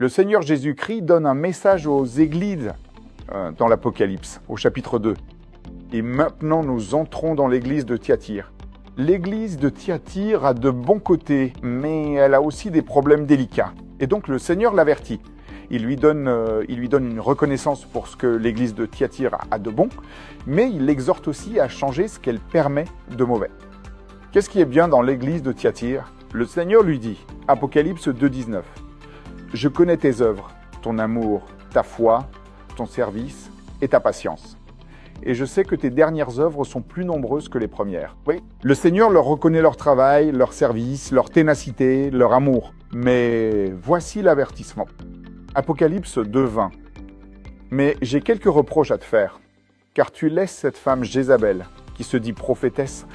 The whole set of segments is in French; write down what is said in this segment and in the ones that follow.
Le Seigneur Jésus-Christ donne un message aux églises dans l'Apocalypse, au chapitre 2. Et maintenant, nous entrons dans l'église de Thyatire. L'église de Thyatire a de bons côtés, mais elle a aussi des problèmes délicats. Et donc le Seigneur l'avertit. Il lui donne une reconnaissance pour ce que l'église de Thyatire a de bon, mais il l'exhorte aussi à changer ce qu'elle permet de mauvais. Qu'est-ce qui est bien dans l'église de Thyatire? Le Seigneur lui dit, Apocalypse 2,19, « Je connais tes œuvres, ton amour, ta foi, ton service et ta patience. Et je sais que tes dernières œuvres sont plus nombreuses que les premières. » Oui, le Seigneur leur reconnaît leur travail, leur service, leur ténacité, leur amour. Mais voici l'avertissement. Apocalypse 2,20. « Mais j'ai quelques reproches à te faire, car tu laisses cette femme Jézabel, qui se dit prophétesse,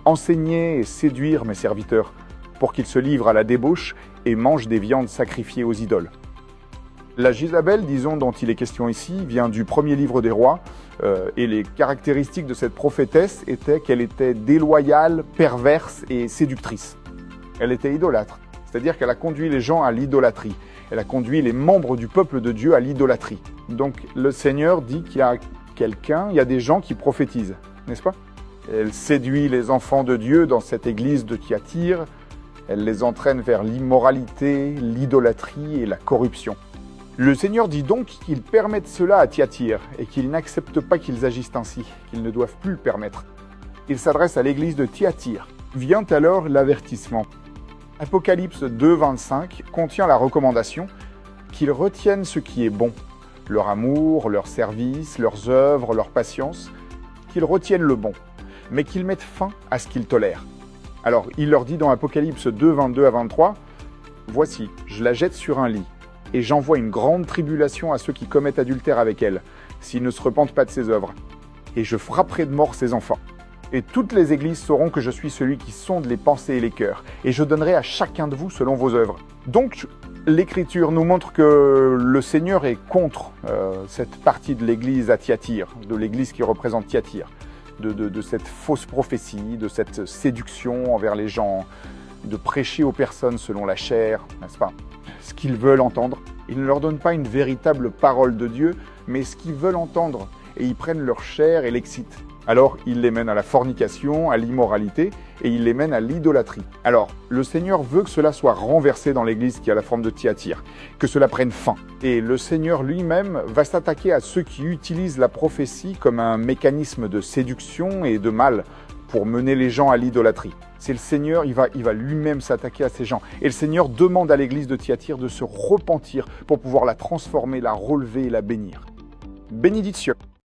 enseigner et séduire mes serviteurs, pour qu'ils se livrent à la débauche et mangent des viandes sacrifiées aux idoles. » La Jézabel, disons, dont il est question ici, vient du premier livre des rois, et les caractéristiques de cette prophétesse étaient qu'elle était déloyale, perverse et séductrice. Elle était idolâtre, c'est-à-dire qu'elle a conduit les gens à l'idolâtrie. Elle a conduit les membres du peuple de Dieu à l'idolâtrie. Donc le Seigneur dit qu'il y a il y a des gens qui prophétisent, n'est-ce pas? Elle séduit les enfants de Dieu dans cette église de Thyatire, elle les entraîne vers l'immoralité, l'idolâtrie et la corruption. Le Seigneur dit donc qu'il permette cela à Thyatire et qu'il n'accepte pas qu'ils agissent ainsi, qu'ils ne doivent plus le permettre. Il s'adresse à l'église de Thyatire. Vient alors l'avertissement. Apocalypse 2,25 contient la recommandation qu'ils retiennent ce qui est bon, leur amour, leur service, leurs œuvres, leur patience, qu'ils retiennent le bon, mais qu'ils mettent fin à ce qu'ils tolèrent. Alors, il leur dit dans Apocalypse 2,22 à 23, « Voici, je la jette sur un lit, et j'envoie une grande tribulation à ceux qui commettent adultère avec elle, s'ils ne se repentent pas de ses œuvres. Et je frapperai de mort ses enfants. Et toutes les églises sauront que je suis celui qui sonde les pensées et les cœurs, et je donnerai à chacun de vous selon vos œuvres. » Donc, l'Écriture nous montre que le Seigneur est contre cette partie de l'église à Thyatire, de l'église qui représente Thyatire, de cette fausse prophétie, de cette séduction envers les gens, de prêcher aux personnes selon la chair, n'est-ce pas? Ce qu'ils veulent entendre. Ils ne leur donnent pas une véritable parole de Dieu, mais ce qu'ils veulent entendre. Et ils prennent leur chair et l'excitent. Alors, ils les mènent à la fornication, à l'immoralité, et ils les mènent à l'idolâtrie. Alors, le Seigneur veut que cela soit renversé dans l'église qui a la forme de Thyatire, que cela prenne fin. Et le Seigneur lui-même va s'attaquer à ceux qui utilisent la prophétie comme un mécanisme de séduction et de mal pour mener les gens à l'idolâtrie. C'est le Seigneur, il va lui-même s'attaquer à ces gens. Et le Seigneur demande à l'église de Thyatire de se repentir pour pouvoir la transformer, la relever et la bénir. Bénédiction.